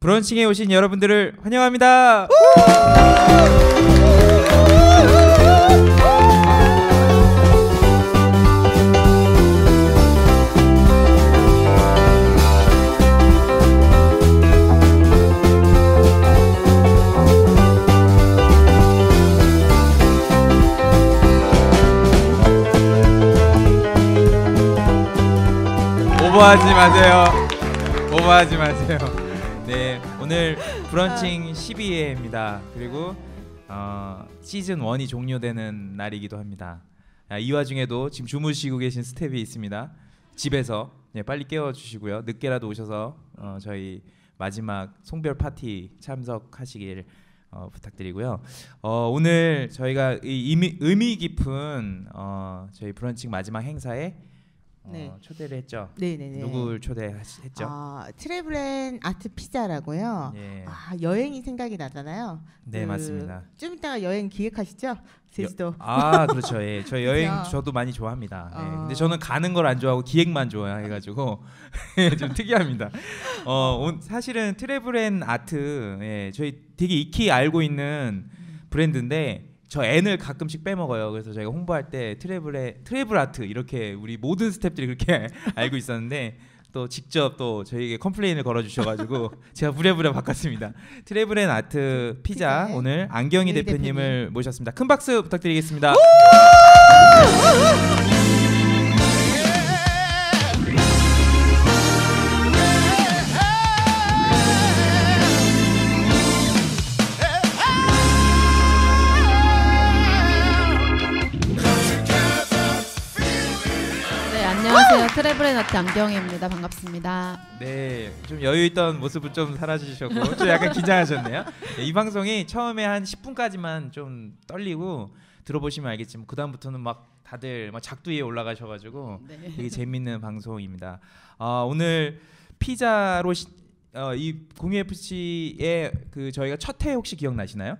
브런칭에 오신 여러분들을 환영합니다. 오버하지 마세요. 오버하지 마세요. 네, 오늘 브런칭 12회입니다. 그리고 시즌 1이 종료되는 날이기도 합니다. 이 와중에도 지금 주무시고 계신 스텝이 있습니다. 집에서 빨리 깨워주시고요. 늦게라도 오셔서 저희 마지막 송별 파티 참석하시길 부탁드리고요. 오늘 저희가 의미 깊은 저희 브런칭 마지막 행사에 초대를 했죠. 네네네. 누굴 초대했죠? 트래블 아트 피자라고요. 예. 여행이 생각이 나잖아요. 네, 맞습니다. 좀 이따가 여행 기획하시죠? 제주도. 그렇죠. 예. 저 여행 저도 많이 좋아합니다. 예. 근데 저는 가는 걸 안 좋아하고 기획만 좋아해가지고 좀 특이합니다. 사실은 트래블 아트, 예, 저희 되게 익히 알고 있는 브랜드인데. 저 N을 가끔씩 빼먹어요. 그래서 저희가 홍보할 때 트래블 아트 이렇게 우리 모든 스태프들이 그렇게 알고 있었는데 또 직접 또 저희에게 컴플레인을 걸어주셔가지고 제가 부랴부랴 바꿨습니다. 트래블 아트 피자 오늘 안경희 대표님을 모셨습니다. 큰 박수 부탁드리겠습니다. 안녕하세요. 트래블 아트 안경희입니다. 반갑습니다. 네, 좀 여유 있던 모습은 좀 사라지셨고 좀 약간 긴장하셨네요. 네, 이 방송이 처음에 한 10분까지만 좀 떨리고 들어보시면 알겠지만 그 다음부터는 막 다들 막 작두 위에 올라가셔가지고 되게 재밌는 방송입니다. 오늘 피자로 이 공유 FC의 그 저희가 첫 회 혹시 기억나시나요?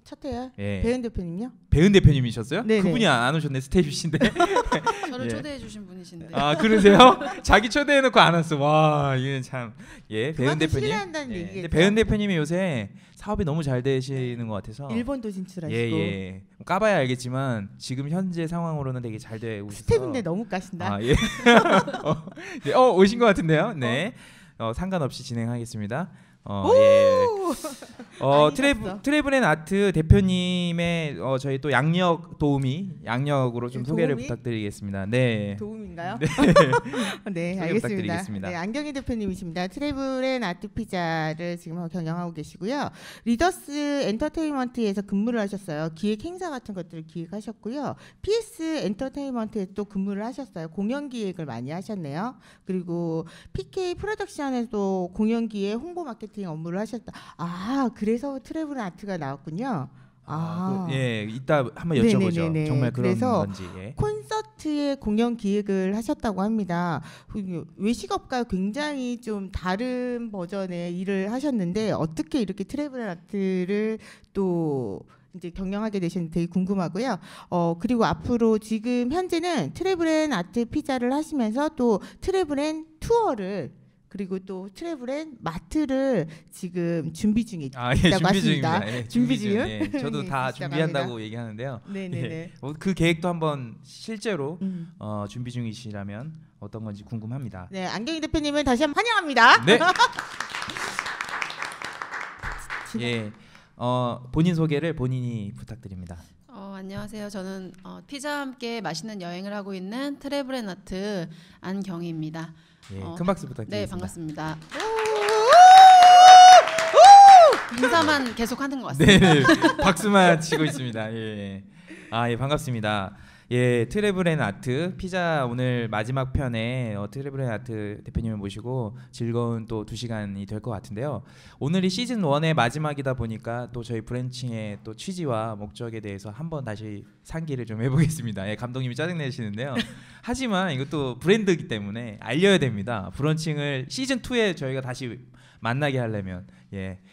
첫 회요? 예. 배은 대표님요? 배은 대표님이셨어요? 네네. 그분이 안 오셨네. 스텝이신데. 저를 초대해 주신 분이신데. 그러세요? 자기 초대해놓고 안 왔어. 와, 이건 참. 예, 배은 대표님. 신뢰한다는 얘기겠죠. 근데 배은 대표님이 요새 사업이 너무 잘 되시는 것 같아서. 일본도 진출하시고. 예. 까봐야 알겠지만 지금 현재 상황으로는 되게 잘 되고 있어서. 스텝인데 너무 까신다. 예. 네, 오신 것 같은데요. 네. 상관없이 진행하겠습니다. 트래블 아트 대표님의 저희 또 양력으로 좀 소개를 부탁드리겠습니다. 네. 도움인가요? 네, 네, 알겠습니다. 네, 안경희 대표님이십니다. 트래블 아트 피자를 지금 경영하고 계시고요. 리더스 엔터테인먼트에서 근무를 하셨어요. 기획 행사 같은 것들을 기획하셨고요. PS 엔터테인먼트에 또 근무를 하셨어요. 공연 기획을 많이 하셨네요. 그리고 PK 프로덕션에도 공연 기획, 홍보 마케팅 업무를 하셨다. 그래서 트래블 아트가 나왔군요. 예, 이따 한번 여쭤보죠. 네네네네. 정말 그런 그래서 건지. 예. 콘서트의 공연 기획을 하셨다고 합니다. 외식업과 굉장히 좀 다른 버전의 일을 하셨는데 어떻게 이렇게 트래블 아트를 또 이제 경영하게 되셨는지 되게 궁금하고요. 그리고 앞으로 지금 현재는 트래블 아트 피자를 하시면서 또 트래블 투어를 그리고 또 트래블 마트를 지금 준비 중에 있다고 하십니다. 예, 준비 중. 예, 저도 다 준비한다고 얘기하는데요. 네네네. 예, 그 계획도 한번 실제로 준비 중이시라면 어떤 건지 궁금합니다. 네, 안경희 대표님을 다시 한번 환영합니다. 네. 예, 본인 소개를 본인이 부탁드립니다. 안녕하세요. 저는 피자와 함께 맛있는 여행을 하고 있는 트래블 아트 안경희입니다. 예, 큰 박수 부탁드립니다. 네, 반갑습니다. 인사만 계속 하는 것 같습니다. 네, 박수만 치고 있습니다. 예. 예, 반갑습니다. 예, 트래블 아트 피자 오늘 마지막 편에 트래블 아트 대표님을 모시고 즐거운 또 2시간이 될 것 같은데요. 오늘이 시즌 1의 마지막이다 보니까 또 저희 브런칭의 또 취지와 목적에 대해서 한번 다시 상기를 좀 해보겠습니다. 예, 감독님이 짜증내시는데요. 하지만 이것도 브랜드이기 때문에 알려야 됩니다. 브런칭을 시즌 2에 저희가 다시 만나게 하려면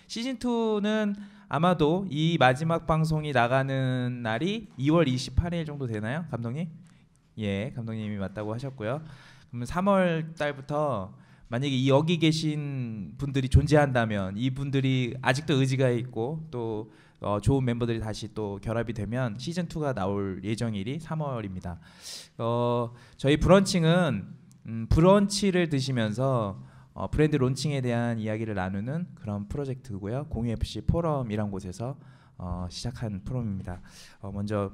시즌 2는 아마도 이 마지막 방송이 나가는 날이 2월 28일 정도 되나요, 감독님? 예, 감독님이 맞다고 하셨고요. 그러면 3월 달부터 만약에 이 여기 계신 분들이 존재한다면 이분들이 아직도 의지가 있고 또 좋은 멤버들이 다시 또 결합이 되면 시즌 2가 나올 예정일이 3월입니다. 저희 브런칭은 브런치를 드시면서 브랜드 론칭에 대한 이야기를 나누는 그런 프로젝트고요. 공유 FC 포럼이란 곳에서 시작한 프로입니다. 먼저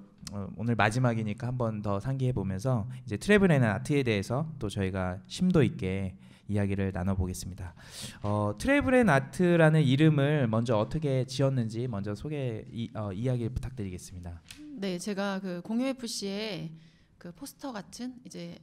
오늘 마지막이니까 한번 더 상기해 보면서 이제 트래블 앤 아트에 대해서 또 저희가 심도 있게 이야기를 나눠보겠습니다. 트래블 앤 아트라는 이름을 먼저 어떻게 지었는지 먼저 이야기 부탁드리겠습니다. 네, 제가 그 공유 FC에 그 포스터 같은 이제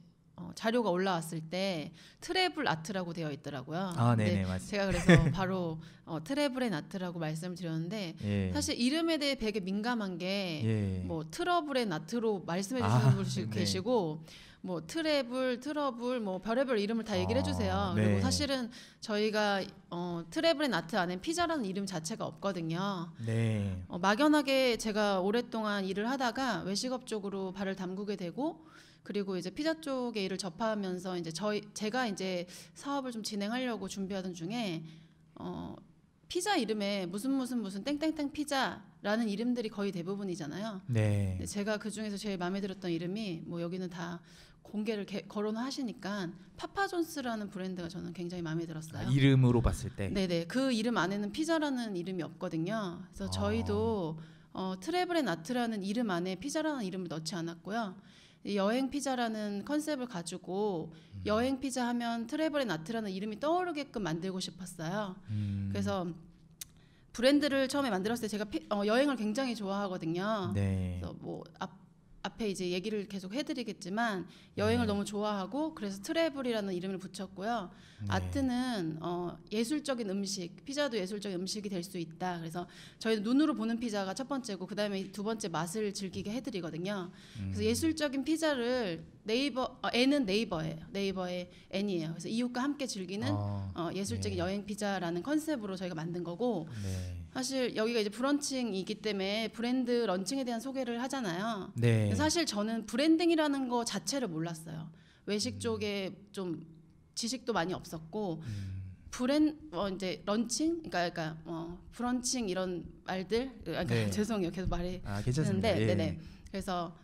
자료가 올라왔을 때 트래블 아트라고 되어 있더라고요. 네네, 맞습니다. 제가 그래서 바로 트래블 앤 아트라고 말씀을 드렸는데 예. 사실 이름에 대해 되게 민감한 게 뭐 예. 트러블 앤 아트로 말씀해 주시는 분이 네. 계시고 뭐 트러블 뭐 별의별 이름을 다 얘기를 해주세요. 네. 그리고 사실은 저희가 트래블 앤 아트 안에 피자라는 이름 자체가 없거든요. 네. 막연하게 제가 오랫동안 일을 하다가 외식업 쪽으로 발을 담그게 되고 그리고 이제 피자 쪽의 일을 접하면서 이제 제가 이제 사업을 좀 진행하려고 준비하던 중에 피자 이름에 무슨 땡땡땡 피자라는 이름들이 거의 대부분이잖아요. 네. 근데 제가 그 중에서 제일 마음에 들었던 이름이 뭐 여기는 다 공개를 거론하시니까 파파존스라는 브랜드가 저는 굉장히 마음에 들었어요. 이름으로 봤을 때. 네네, 그 이름 안에는 피자라는 이름이 없거든요. 그래서 저희도 트래블 앤 아트라는 이름 안에 피자라는 이름을 넣지 않았고요. 이 여행 피자라는 컨셉을 가지고 여행 피자 하면 트래블 앤 아트라는 이름이 떠오르게끔 만들고 싶었어요. 그래서 브랜드를 처음에 만들었을 때 제가 여행을 굉장히 좋아하거든요. 네. 그래서 뭐 앞에 이제 얘기를 계속 해드리겠지만 여행을 네. 너무 좋아하고 그래서 트래블이라는 이름을 붙였고요. 네. 아트는 예술적인 음식, 피자도 예술적인 음식이 될 수 있다. 그래서 저희는 눈으로 보는 피자가 첫 번째고 그 다음에 두 번째 맛을 즐기게 해드리거든요. 그래서 예술적인 피자를 N은 네이버예요. 네이버의 N이에요. 그래서 이웃과 함께 즐기는 예술적인 네. 여행 피자라는 컨셉으로 저희가 만든 거고 네. 사실 여기가 이제 브런칭이기 때문에 브랜드 런칭에 대한 소개를 하잖아요. 네. 근데 사실 저는 브랜딩이라는 거 자체를 몰랐어요. 외식 쪽에 좀 지식도 많이 없었고 이제 런칭, 그러니까 브런칭 이런 말들, 네. 죄송해요, 계속 말이 괜찮습니다. 했는데, 예. 네네. 그래서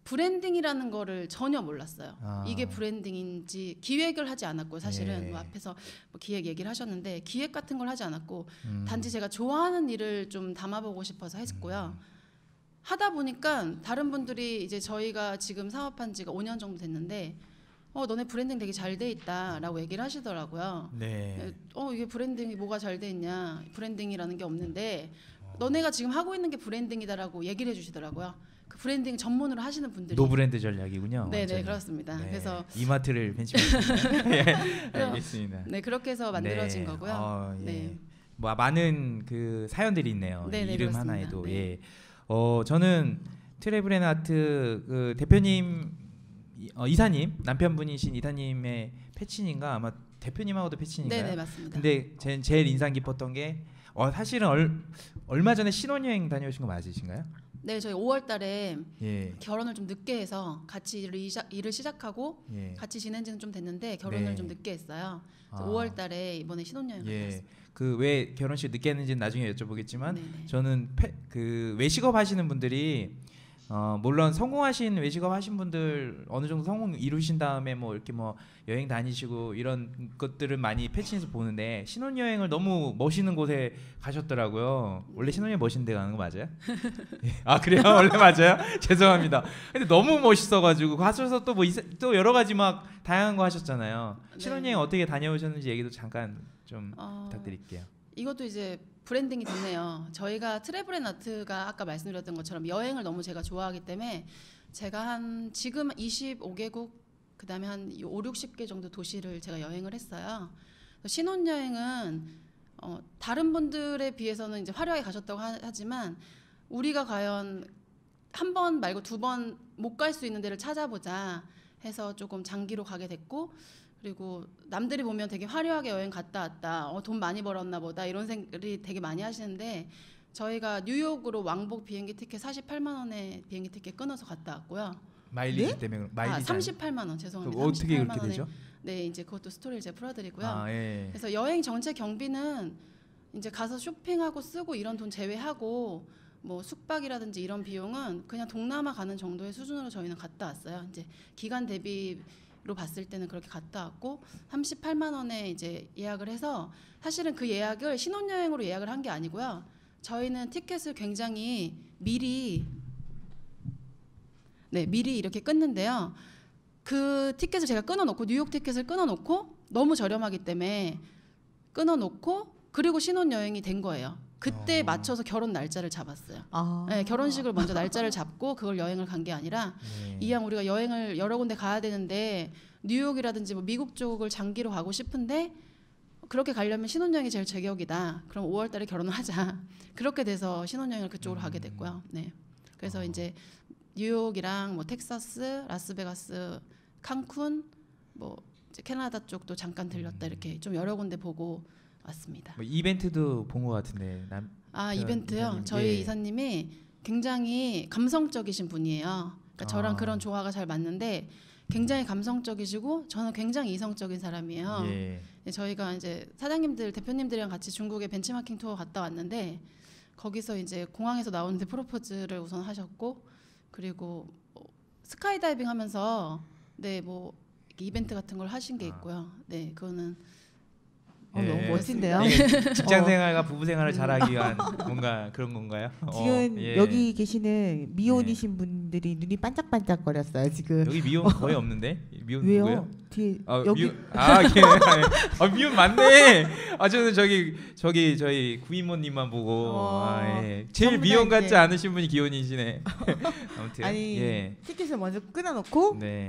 브랜딩이라는 거를 전혀 몰랐어요. 이게 브랜딩인지 기획을 하지 않았고요. 사실은 예. 뭐 앞에서 뭐 기획 얘기를 하셨는데 기획 같은 걸 하지 않았고 단지 제가 좋아하는 일을 좀 담아보고 싶어서 했고요. 하다 보니까 다른 분들이 이제 저희가 지금 사업한 지가 5년 정도 됐는데 너네 브랜딩 되게 잘 돼 있다라고 얘기를 하시더라고요. 네. 이게 브랜딩이 뭐가 잘 돼 있냐, 브랜딩이라는 게 없는데 너네가 지금 하고 있는 게 브랜딩이다라고 얘기를 해주시더라고요. 그 브랜딩 전문으로 하시는 분들이. 노브랜드 전략이군요. 네네, 완전히. 그렇습니다. 네. 그래서 이마트를 벤치마킹. 네, 알겠습니다. 네, 그렇게 해서 만들어진 네. 거고요. 예. 네. 뭐 사연들이 그 사연들이 있네요. 네네, 이름 그렇습니다. 하나에도. 네. 예. 저는 트래블 앤 아트 그 대표님 이사님 남편분이신 이사님의 패친인가 아마 대표님하고도 패친인가요? 네네, 맞습니다. 근데 제일 인상 깊었던 게 사실은 얼마 전에 신혼여행 다녀오신 거 맞으신가요? 네, 저희 5월달에 예. 결혼을 좀 늦게 해서 같이 일을 시작하고 예. 같이 지낸 지는 좀 됐는데 결혼을 네. 좀 늦게 했어요. 그래서 5월달에 이번에 신혼여행을 예. 갔어요. 그 왜 결혼식 늦게 했는지는 나중에 여쭤보겠지만 네네. 저는 그 외식업 하시는 분들이 물론 성공하신 외식업 하신 분들 어느 정도 성공 이루신 다음에 뭐 이렇게 뭐 여행 다니시고 이런 것들을 많이 패친에서 보는데 신혼여행을 너무 멋있는 곳에 가셨더라고요. 원래 신혼여행 멋있는 데 가는 거 맞아요? 아 그래요? 원래 맞아요? 죄송합니다. 근데 너무 멋있어가지고 가셔서 또 또 여러 가지 막 다양한 거 하셨잖아요. 네. 신혼여행 어떻게 다녀오셨는지 얘기도 잠깐 좀 어, 부탁드릴게요. 이것도 이제 브랜딩이 됐네요. 저희가 트래블 앤 아트가 아까 말씀드렸던 것처럼 여행을 너무 제가 좋아하기 때문에 제가 지금 25개국 그다음에 한 5, 60개 정도 도시를 제가 여행을 했어요. 신혼여행은 다른 분들에 비해서는 이제 화려하게 가셨다고 하지만 우리가 과연 한 번 말고 2번 못 갈 수 있는 데를 찾아보자 해서 조금 장기로 가게 됐고 그리고 남들이 보면 되게 화려하게 여행 갔다 왔다. 돈 많이 벌었나 보다. 이런 생각이 되게 많이 하시는데 저희가 뉴욕으로 왕복 비행기 티켓 48만 원에 비행기 티켓 끊어서 갔다 왔고요. 마일리지 네? 때문에 마일리지 38만 원 죄송합니다. 어떻게 38만 그렇게 원에. 되죠? 네, 이제 그것도 스토리를 제가 풀어드리고요. 아, 예. 그래서 여행 전체 경비는 이제 가서 쇼핑하고 쓰고 이런 돈 제외하고 뭐 숙박이라든지 이런 비용은 그냥 동남아 가는 정도의 수준으로 저희는 갔다 왔어요. 이제 기간 대비로 봤을 때는 그렇게 갔다 왔고 38만 원에 이제 예약을 해서 사실은 그 예약을 신혼여행으로 예약을 한 게 아니고요. 저희는 티켓을 굉장히 미리 이렇게 끊는데요. 그 티켓을 제가 끊어놓고 뉴욕 티켓을 끊어놓고 너무 저렴하기 때문에 끊어놓고 그리고 신혼여행이 된 거예요. 그때 맞춰서 결혼 날짜를 잡았어요. 네, 결혼식을 먼저 날짜를 잡고 그걸 여행을 간 게 아니라 이왕 우리가 여행을 여러 군데 가야 되는데 뉴욕이라든지 뭐 미국 쪽을 장기로 가고 싶은데 그렇게 가려면 신혼여행이 제일 제격이다. 그럼 5월달에 결혼을 하자. 그렇게 돼서 신혼여행을 그쪽으로 가게 됐고요. 네. 그래서 이제 뉴욕이랑 뭐 텍사스, 라스베가스, 칸쿤, 뭐 이제 캐나다 쪽도 잠깐 들렸다 이렇게 좀 여러 군데 보고 왔습니다. 뭐 이벤트도 본 것 같은데 이벤트요? 이사님. 저희 예. 이사님이 굉장히 감성적이신 분이에요. 그러니까 저랑 그런 조화가 잘 맞는데 굉장히 감성적이시고 저는 굉장히 이성적인 사람이에요. 예. 저희가 이제 사장님들, 대표님들이랑 같이 중국에 벤치마킹 투어 갔다 왔는데 거기서 이제 공항에서 나오는데 프로포즈를 우선 하셨고 그리고 스카이다이빙 하면서 뭐 이벤트 같은 걸 하신 게 있고요. 네, 그거는 너무 멋진데요. 직장 생활과 부부 생활을 잘하기 위한 뭔가 그런 건가요? 지금 예. 여기 계시는 미혼이신 분들이 눈이 반짝반짝거렸어요. 지금 여기 미혼 거의 없는데 미혼 왜요? 누구예요? 뒤에 여기 여기 미혼 맞네. 저는 저희 구이모님만 보고 제일 전부 다 미혼 같지 이제- 않으신 분이 기혼이시네. 아무튼 아니 예. 티켓을 먼저 끊어놓고 네.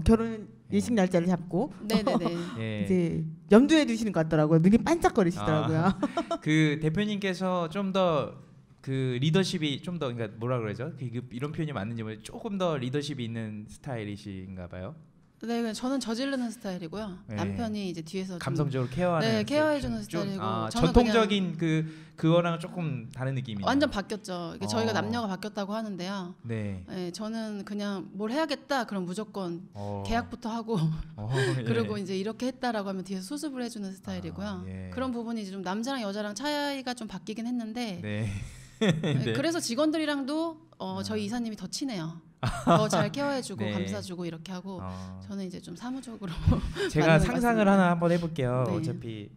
결혼 예식 날짜를 잡고 네네네. 예. 이제 염두에 두시는 것 같더라고요. 눈이 반짝거리시더라고요. 그 대표님께서 좀 더 그 리더십이 좀 더 그러니까 뭐라 그러죠? 이런 표현이 맞는지 모르겠는데 조금 더 리더십이 있는 스타일이신가 봐요. 네, 저는 저지르는 스타일이고요. 네. 남편이 이제 뒤에서 좀 감성적으로 케어하는 네, 케어해주는 좀- 스타일이고 저는 전통적인 그거랑 조금 다른 느낌이에요. 완전 바뀌었죠. 이게 저희가 어. 남녀가 바뀌었다고 하는데요. 네. 네, 저는 그냥 뭘 해야겠다. 그럼 무조건 어. 계약부터 하고 예. 그리고 이제 이렇게 했다라고 하면 뒤에서 수습을 해주는 스타일이고요. 예. 그런 부분이 이제 좀 남자랑 여자랑 차이가 좀 바뀌긴 했는데 네. 네, 네. 그래서 직원들이랑도 저희 이사님이 더 친해요. 더 잘 케어해주고 네. 감싸주고 이렇게 하고 저는 이제 좀 사무적으로 제가 맞는 것 상상을 같습니다. 하나 한번 해볼게요. 네. 어차피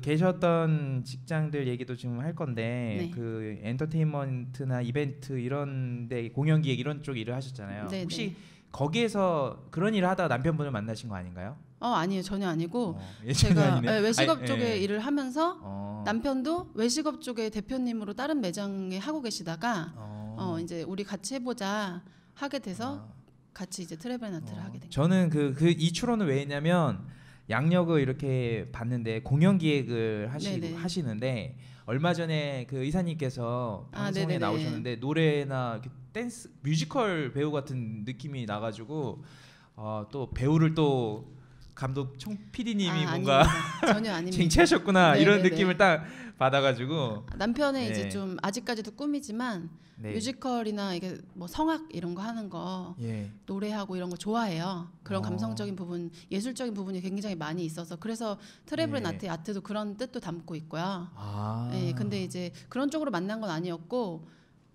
계셨던 직장들 얘기도 지금 할 네. 건데 그 엔터테인먼트나 이벤트 이런데 공연 기획 이런 쪽 일을 하셨잖아요. 네, 혹시 네. 거기에서 그런 일을 하다가 남편분을 만나신 거 아닌가요? 아니에요, 전혀 아니고 예전은 제가 아니네. 외식업 아니, 쪽에 예. 일을 하면서 남편도 외식업 쪽에 대표님으로 다른 매장에 하고 계시다가 이제 우리 같이 해보자 하게 돼서 같이 이제 트래블앤아트를 하게 된 거예요. 저는 이 추론은 왜 했냐면 양력을 이렇게 봤는데 공연 기획을 네네. 하시는데 얼마 전에 그 의사님께서 방송에 네네네. 나오셨는데 노래나 이렇게 댄스 뮤지컬 배우 같은 느낌이 나가지고 또 배우를 또 감독 총 PD님이 뭔가 아닙니다. 전혀 아닙니다. 쟁취하셨구나 이런 네네네. 느낌을 딱 받아가지고 남편의 네. 이제 좀 아직까지도 꿈이지만 네. 뮤지컬이나 이게 뭐 성악 이런 거 하는 거 예. 노래하고 이런 거 좋아해요. 그런 감성적인 부분, 예술적인 부분이 굉장히 많이 있어서 그래서 트래블 앤 네. 아트도 그런 뜻도 담고 있고요. 아. 네, 근데 이제 그런 쪽으로 만난 건 아니었고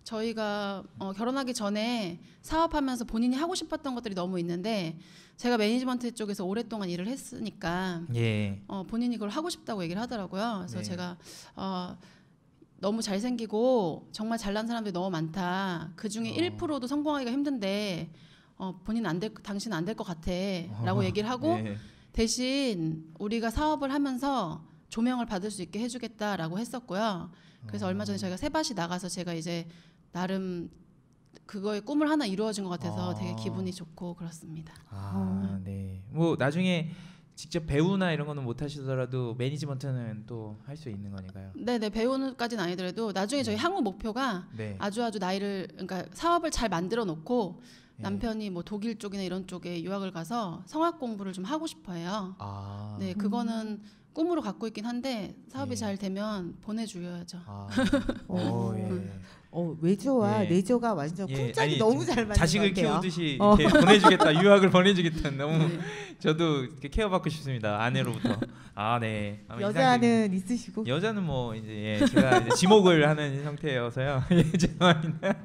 저희가 결혼하기 전에 사업하면서 본인이 하고 싶었던 것들이 너무 있는데 제가 매니지먼트 쪽에서 오랫동안 일을 했으니까 예. 본인이 그걸 하고 싶다고 얘기를 하더라고요. 그래서 네. 제가 너무 잘생기고 정말 잘난 사람들이 너무 많다. 그 중에 1%도 성공하기가 힘든데 당신은 안 될 것 같아라고 얘기를 하고 네. 대신 우리가 사업을 하면서 조명을 받을 수 있게 해주겠다라고 했었고요. 그래서 얼마 전에 저희가 세밭이 나가서 제가 이제 나름 그거의 꿈을 하나 이루어진 것 같아서 되게 기분이 좋고 그렇습니다. 네. 뭐 나중에 직접 배우나 이런 거는 못 하시더라도 매니지먼트는 또 할 수 있는 거니까요. 네네 배우는까지는 아니더라도 나중에 저희 향후 목표가 네. 아주 그러니까 사업을 잘 만들어 놓고 네. 남편이 뭐 독일 쪽이나 이런 쪽에 유학을 가서 성악 공부를 좀 하고 싶어해요. 네, 그거는 꿈으로 갖고 있긴 한데 사업이 예. 잘 되면 보내주셔야죠. 아, 오. 예. 외조와 예. 내조가 완전 예, 쿵짝이 아니, 너무 지금 잘 맞는 자식을 것 같아요. 키우듯이 이렇게 보내주겠다, 유학을 보내주겠다. 너무 저도 이렇게 케어받고 싶습니다, 아내로부터. 아, 네. 아마 여자는 있으시고. 여자는 뭐 이제 제가 이제 지목을 하는 형태여서요. 예, 죄송합니다.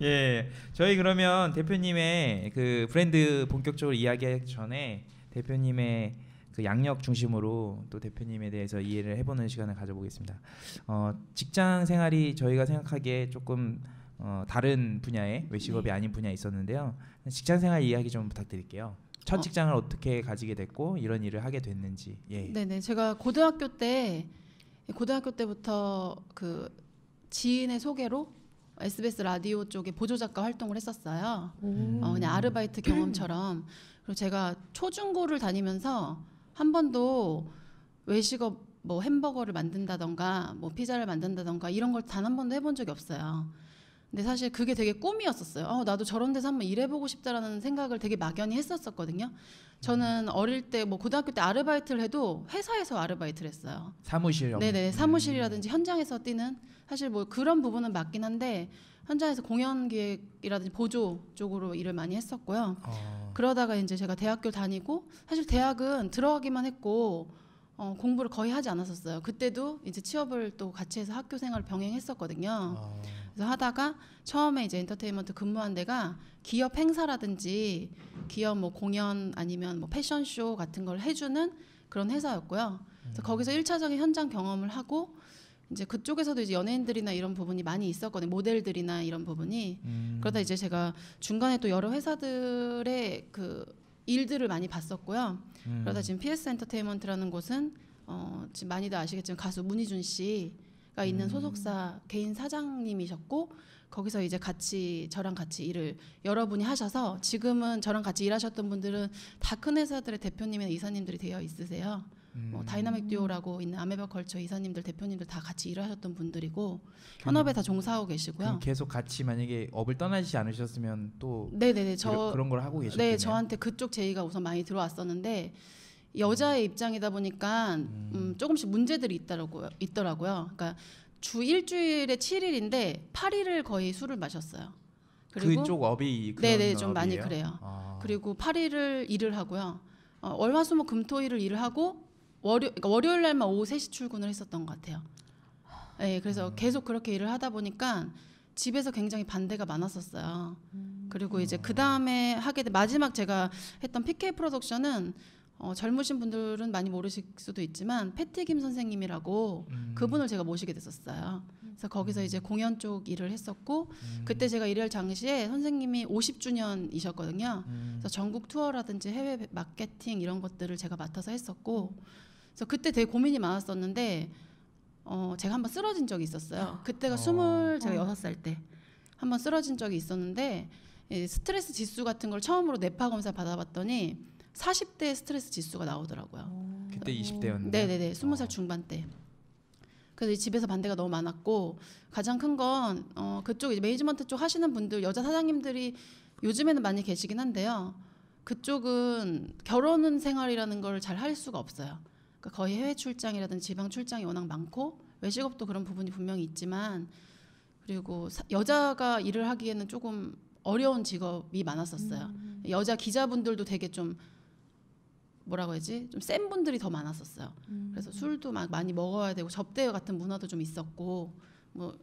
예, 저희 그러면 대표님의 그 브랜드 본격적으로 이야기하기 전에 대표님의 그 양력 중심으로 또 대표님에 대해서 이해를 해보는 시간을 가져보겠습니다. 직장 생활이 저희가 생각하기에 조금 다른 분야의 외식업이 아닌 분야에 있었는데요. 직장 생활 이야기 좀 부탁드릴게요. 첫 직장을 어떻게 가지게 됐고 이런 일을 하게 됐는지. 예. 네네. 제가 고등학교 때부터 그 지인의 소개로 SBS 라디오 쪽에 보조 작가 활동을 했었어요. 그냥 아르바이트 경험처럼. 그리고 제가 초중고를 다니면서 한 번도 외식업 뭐 햄버거를 만든다던가 뭐 피자를 만든다던가 이런 걸 단 한 번도 해본 적이 없어요. 근데 사실 그게 되게 꿈이었었어요. 나도 저런 데서 한번 일해보고 싶다라는 생각을 되게 막연히 했었거든요. 저는 어릴 때 뭐 고등학교 때 아르바이트를 해도 회사에서 아르바이트를 했어요. 사무실. 네네. 사무실이라든지 현장에서 뛰는, 사실 뭐 그런 부분은 맞긴 한데 현장에서 공연 기획이라든지 보조 쪽으로 일을 많이 했었고요. 그러다가 이제 제가 대학교 다니고, 사실 대학은 들어가기만 했고 공부를 거의 하지 않았었어요. 그때도 이제 취업을 또 같이 해서 학교 생활을 병행했었거든요. 그래서 하다가 처음에 이제 엔터테인먼트 근무한 데가 기업 행사라든지 기업 뭐 공연 아니면 뭐 패션쇼 같은 걸 해주는 그런 회사였고요. 그래서 거기서 1차적인 현장 경험을 하고 이제 그쪽에서도 이제 연예인들이나 이런 부분이 많이 있었거든요. 모델들이나 이런 부분이. 그러다 이제 제가 중간에 또 여러 회사들의 그 일들을 많이 봤었고요. 그러다 지금 PS 엔터테인먼트라는 곳은 지금 많이들 아시겠지만 가수 문희준 씨가 있는 소속사 개인 사장님이셨고, 거기서 이제 저랑 같이 일을 여러분이 하셔서 지금은 저랑 같이 일하셨던 분들은 다 큰 회사들의 대표님이나 이사님들이 되어 있으세요. 뭐 다이나믹 듀오라고 있는 아메바 컬처 이사님들 대표님들 다 같이 일을 하셨던 분들이고 현업에 다 종사하고 계시고요. 그럼 계속 같이 만약에 업을 떠나지 않으셨으면 또 네네네. 그런 걸 하고 계셨겠네요. 네, 저한테 그쪽 제의가 우선 많이 들어왔었는데 여자의 입장이다 보니까 조금씩 문제들이 있더라고요. 그러니까 주 일주일에 7일인데 8일을 거의 술을 마셨어요. 그리고 그쪽 업이 그런 네네, 좀 많이 업이에요? 그래요. 그리고 8일을 일을 하고요. 월화수목금토일을 일을 하고 그러니까 월요일 날만 오후 3시 출근을 했었던 것 같아요. 네, 그래서 계속 그렇게 일을 하다 보니까 집에서 굉장히 반대가 많았었어요. 그리고 이제 그 다음에 마지막 제가 했던 PK 프로덕션은 젊으신 분들은 많이 모르실 수도 있지만 패티김 선생님이라고 그분을 제가 모시게 됐었어요. 그래서 거기서 이제 공연 쪽 일을 했었고, 그때 제가 일할 당시에 선생님이 50주년이셨거든요. 그래서 전국 투어라든지 해외 마케팅 이런 것들을 제가 맡아서 했었고, 그래서 그때 되게 고민이 많았었는데 제가 한번 쓰러진 적이 있었어요. 그때가 제가 6살 때 한번 쓰러진 적이 있었는데 스트레스 지수 같은 걸 처음으로 뇌파 검사 받아봤더니 40대 스트레스 지수가 나오더라고요. 그때 20대였는데. 네네네. 20살 중반 때. 그래서 집에서 반대가 너무 많았고, 가장 큰 건 그쪽 이제 매니지먼트 쪽 하시는 분들, 여자 사장님들이 요즘에는 많이 계시긴 한데요. 그쪽은 결혼 생활이라는 걸 잘 할 수가 없어요. 그러니까 거의 해외 출장이라든지 지방 출장이 워낙 많고, 외식업도 그런 부분이 분명히 있지만, 그리고 여자가 일을 하기에는 조금 어려운 직업이 많았었어요. 여자 기자분들도 되게 좀 뭐라고 해야지, 좀 센 분들이 더 많았었어요. 그래서 술도 막 많이 먹어야 되고 접대 같은 문화도 좀 있었고, 뭐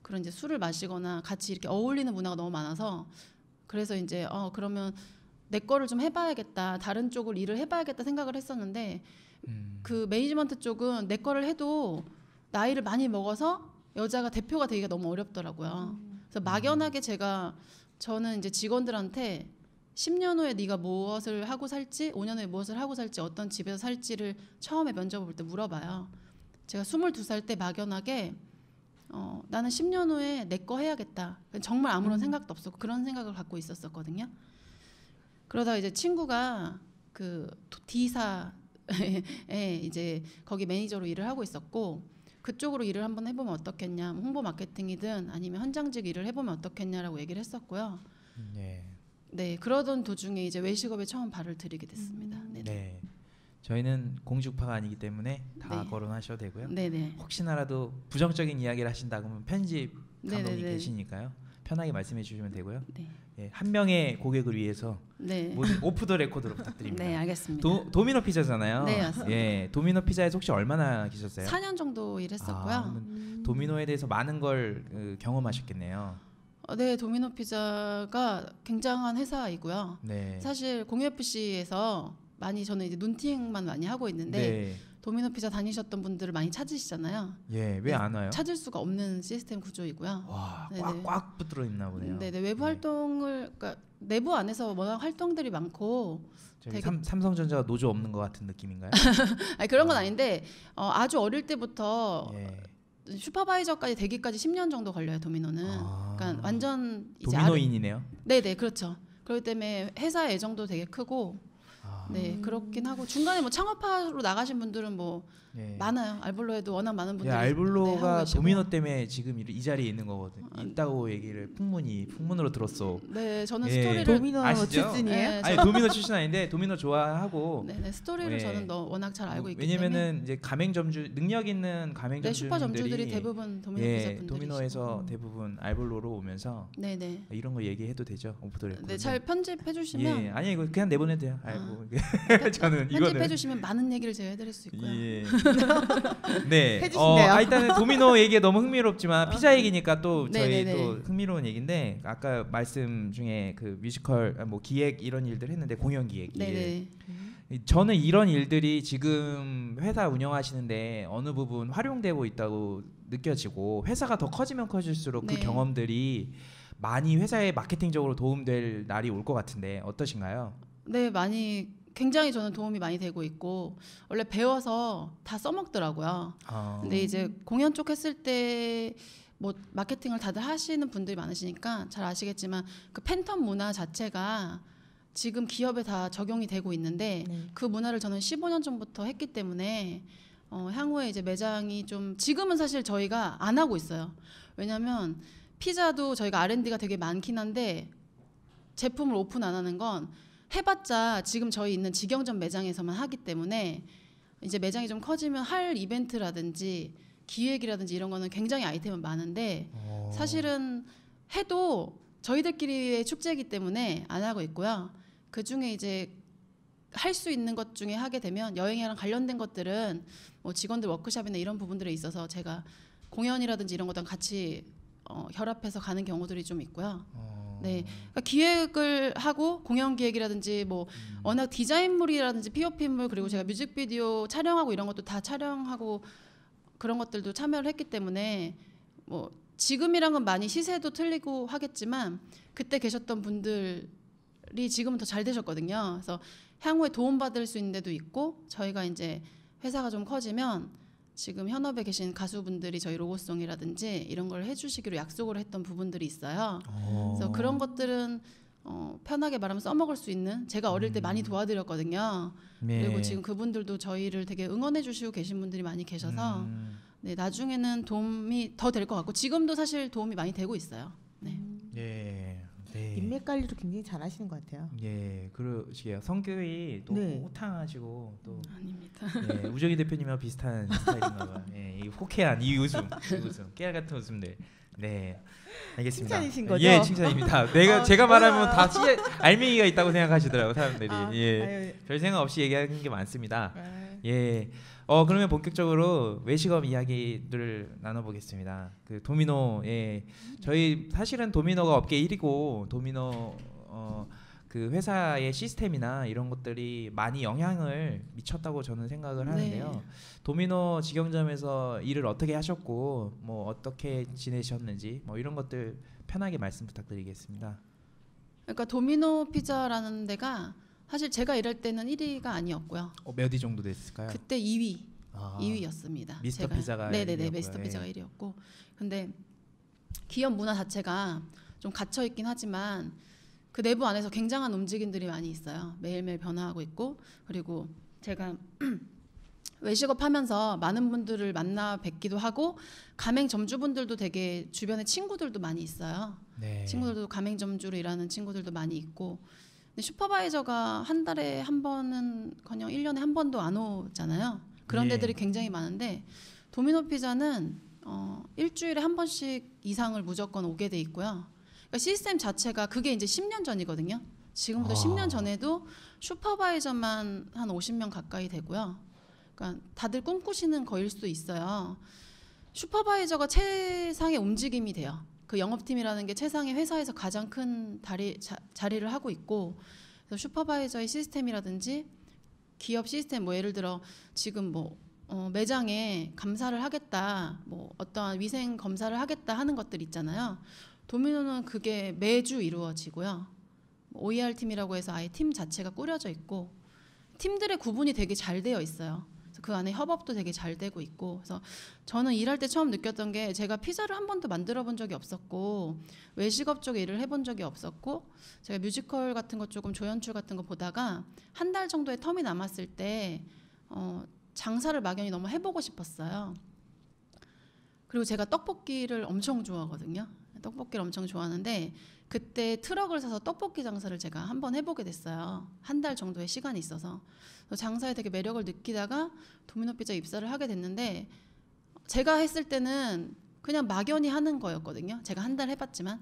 그런 이제 술을 마시거나 같이 이렇게 어울리는 문화가 너무 많아서, 그래서 이제 그러면 내 거를 좀 해봐야겠다, 다른 쪽을 일을 해봐야겠다 생각을 했었는데, 그 매니지먼트 쪽은 내 거를 해도 나이를 많이 먹어서 여자가 대표가 되기가 너무 어렵더라고요. 그래서 막연하게 저는 이제 직원들한테 10년 후에 네가 무엇을 하고 살지, 5년 후에 무엇을 하고 살지, 어떤 집에서 살지를 처음에 면접을 볼 때 물어봐요. 제가 22살 때 막연하게 나는 10년 후에 내 거 해야겠다. 정말 아무런 생각도 없었고 그런 생각을 갖고 있었거든요. 그러다가 이제 친구가 그 D사에 이제 거기 매니저로 일을 하고 있었고, 그쪽으로 일을 한번 해보면 어떻겠냐, 홍보 마케팅이든 아니면 현장직 일을 해보면 어떻겠냐라고 얘기를 했었고요. 네. 네, 그러던 도중에 이제 외식업에 처음 발을 들이게 됐습니다. 네. 저희는 공중파가 아니기 때문에 다 네. 거론하셔도 되고요. 네네. 혹시나라도 부정적인 이야기를 하신다 그러면 편집 감독님 네네네. 계시니까요. 편하게 말씀해 주시면 되고요. 네. 예, 한 명의 고객을 위해서 네. 모든 오프 더 레코드로 부탁드립니다. 네, 알겠습니다. 도미노 피자잖아요. 네, 맞습니다. 예, 도미노 피자에서 혹시 얼마나 계셨어요? 4년 정도 일했었고요. 그러면 도미노에 대해서 많은 걸 경험하셨겠네요. 네, 도미노 피자가 굉장한 회사이고요. 네. 사실 공유 FC에서 많이 저는 이제 눈팅만 많이 하고 있는데 네. 도미노 피자 다니셨던 분들을 많이 찾으시잖아요. 예, 왜 안 와요? 찾을 수가 없는 시스템 구조이고요. 와, 네네. 꽉꽉 붙들어 있나 보네요. 네네, 외부 네. 활동을 그러니까 내부 안에서 워낙 활동들이 많고 저기 되게- 삼성전자가 노조 없는 것 같은 느낌인가요? 아니, 그런 건 아닌데 아주 어릴 때부터 예. 슈퍼바이저까지 되기까지 10년 정도 걸려요, 도미노는. 아. 그러니까 완전 이제 도미노인이네요. 네네, 그렇죠. 그렇기 때문에 회사 애정도 되게 크고 아, 네, 그렇긴 하고 중간에 뭐 창업하러 나가신 분들은 뭐 예. 많아요. 알볼로에도 워낙 많은 예, 분들이 네, 하고 알볼로가 계시고. 도미노 때문에 지금 이 자리에 있는 거거든. 아, 있다고 얘기를 풍문으로 들었어. 네, 저는 예. 스토리를 도미노 아시죠? 출신이에요? 네, 아니 도미노 출신 아닌데 도미노 좋아하고. 네네, 스토리를 예. 저는 워낙 잘 알고 있기 때문에 왜냐면은 이제 가맹점주 능력 있는 네, 가맹점주들이 슈퍼 점주들이 대부분 도미노 피자 예, 분들이 도미노에서 대부분 알볼로로 오면서 네네. 이런 거 얘기해도 되죠? 오프더레코드. 네, 잘 편집해 주시면 예, 아니 이거 그냥 내보내도 돼요. 아. 알고 저는 편집해 이거는 주시면 많은 얘기를 제가 해드릴 수 있고요. 예. 네. 해주신대요. 일단은 도미노 얘기 너무 흥미롭지만 피자 얘기니까 또 저희 네네네. 또 흥미로운 얘기인데 아까 말씀 중에 그 뮤지컬 뭐 기획 이런 일들 했는데 공연 기획 일. 네네. 저는 이런 일들이 지금 회사 운영하시는데 어느 부분 활용되고 있다고 느껴지고 회사가 더 커지면 커질수록 그 네. 경험들이 많이 회사에 마케팅적으로 도움될 날이 올 것 같은데 어떠신가요? 네, 많이 굉장히 저는 도움이 많이 되고 있고 원래 배워서 다 써먹더라고요. 근데 이제 공연 쪽 했을 때 뭐 마케팅을 다들 하시는 분들이 많으시니까 잘 아시겠지만 그 팬텀 문화 자체가 지금 기업에 다 적용이 되고 있는데 네. 그 문화를 저는 15년 전부터 했기 때문에 향후에 이제 매장이 좀 지금은 사실 저희가 안 하고 있어요. 왜냐하면 피자도 저희가 R&D가 되게 많긴 한데 제품을 오픈 안 하는 건 해봤자 지금 저희 있는 직영점 매장에서만 하기 때문에 이제 매장이 좀 커지면 할 이벤트라든지 기획이라든지 이런 거는 굉장히 아이템은 많은데 사실은 해도 저희들끼리의 축제이기 때문에 안 하고 있고요. 그 중에 이제 할 수 있는 것 중에 하게 되면 여행이랑 관련된 것들은 뭐 직원들 워크숍이나 이런 부분들에 있어서 제가 공연이라든지 이런 것랑 같이 결합해서 가는 경우들이 좀 있고요. 네, 그러니까 기획을 하고 공연 기획이라든지 뭐 워낙 디자인물이라든지 POP물 그리고 제가 뮤직비디오 촬영하고 이런 것도 다 촬영하고 그런 것들도 참여를 했기 때문에 뭐 지금이랑은 많이 시세도 틀리고 하겠지만 그때 계셨던 분들이 지금은 더 잘 되셨거든요. 그래서 향후에 도움받을 수 있는 데도 있고 저희가 이제 회사가 좀 커지면 지금 현업에 계신 가수분들이 저희 로고송이라든지 이런 걸 해주시기로 약속을 했던 부분들이 있어요. 그래서 그런 것들은 편하게 말하면 써먹을 수 있는 제가 어릴 때 많이 도와드렸거든요. 네. 그리고 지금 그분들도 저희를 되게 응원해 주시고 계신 분들이 많이 계셔서 네, 나중에는 도움이 더 될 것 같고 지금도 사실 도움이 많이 되고 있어요. 네. 예. 네. 인맥 관리도 굉장히 잘하시는 것 같아요. 예, 그러시게요. 성격이 또 네. 호탕하시고 또 아닙니다. 예, 우정희 대표님하고 비슷한 스타일인가 봐요. 예, 이 호쾌한 이 웃음, 깨알 같은 웃음들. 네, 알겠습니다. 칭찬이신 거죠? 예, 칭찬입니다. 제가 말하면 다 알맹이가 있다고 생각하시더라고 사람들이. 예, 아유, 별 생각 없이 얘기하는 게 많습니다. 아, 예. 그러면 본격적으로 외식업 이야기를 나눠보겠습니다. 그 도미노, 예, 저희 사실은 도미노가 업계 1위고 도미노 그 회사의 시스템이나 이런 것들이 많이 영향을 미쳤다고 저는 생각을 하는데요. 네. 도미노 직영점에서 일을 어떻게 하셨고 뭐 어떻게 지내셨는지 뭐 이런 것들 편하게 말씀 부탁드리겠습니다. 그러니까 도미노 피자라는 데가 사실 제가 일할 때는 1위가 아니었고요. 몇 위 정도 됐을까요? 그때 2위, 아, 2위였습니다. 미스터 피자가 네네네 1위였고요. 미스터 예. 피자가 1위였고, 근데 기업 문화 자체가 좀 갇혀 있긴 하지만 그 내부 안에서 굉장한 움직임들이 많이 있어요. 매일매일 변화하고 있고 그리고 제가 외식업 하면서 많은 분들을 만나 뵙기도 하고 가맹점주분들도 되게 주변에 친구들도 많이 있어요. 네. 친구들도 가맹점주로 일하는 친구들도 많이 있고 근데 슈퍼바이저가 한 달에 한 번은 그냥 1년에 한 번도 안 오잖아요. 그런 예. 데들이 굉장히 많은데 도미노 피자는 일주일에 한 번씩 이상을 무조건 오게 돼 있고요. 그러니까 시스템 자체가 그게 이제 10년 전이거든요. 지금부터 10년 전에도 슈퍼바이저만 한 50명 가까이 되고요. 그러니까 다들 꿈꾸시는 거일 수도 있어요. 슈퍼바이저가 최상의 움직임이 돼요. 그 영업팀이라는 게 최상의 회사에서 가장 큰 자리를 하고 있고, 그래서 슈퍼바이저의 시스템이라든지 기업 시스템, 뭐 예를 들어 지금 뭐 매장에 감사를 하겠다, 뭐 어떠한 위생 검사를 하겠다 하는 것들 있잖아요. 도미노는 그게 매주 이루어지고요. OER 팀이라고 해서 아예 팀 자체가 꾸려져 있고 팀들의 구분이 되게 잘 되어 있어요. 그래서 그 안에 협업도 되게 잘 되고 있고, 그래서 저는 일할 때 처음 느꼈던 게 제가 피자를 한 번도 만들어 본 적이 없었고 외식업 쪽에 일을 해본 적이 없었고, 제가 뮤지컬 같은 거 조금 조연출 같은 거 보다가 한 달 정도의 텀이 남았을 때 장사를 막연히 너무 해보고 싶었어요. 그리고 제가 떡볶이를 엄청 좋아하거든요. 떡볶이를 엄청 좋아하는데 그때 트럭을 사서 떡볶이 장사를 제가 한번 해보게 됐어요. 한 달 정도의 시간이 있어서. 장사에 되게 매력을 느끼다가 도미노 피자 입사를 하게 됐는데, 제가 했을 때는 그냥 막연히 하는 거였거든요. 제가 한 달 해봤지만.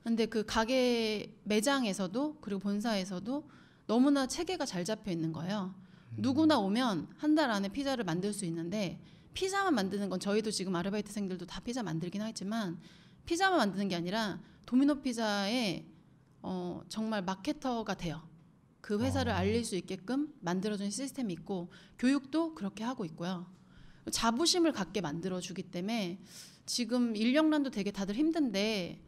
근데 그 가게 매장에서도 그리고 본사에서도 너무나 체계가 잘 잡혀 있는 거예요. 누구나 오면 한 달 안에 피자를 만들 수 있는데, 피자만 만드는 건 저희도 지금 아르바이트생들도 다 피자 만들긴 하지만 피자만 만드는 게 아니라 도미노 피자의 정말 마케터가 돼요. 그 회사를 알릴 수 있게끔 만들어주는 시스템이 있고 교육도 그렇게 하고 있고요. 자부심을 갖게 만들어주기 때문에 지금 인력난도 되게 다들 힘든데,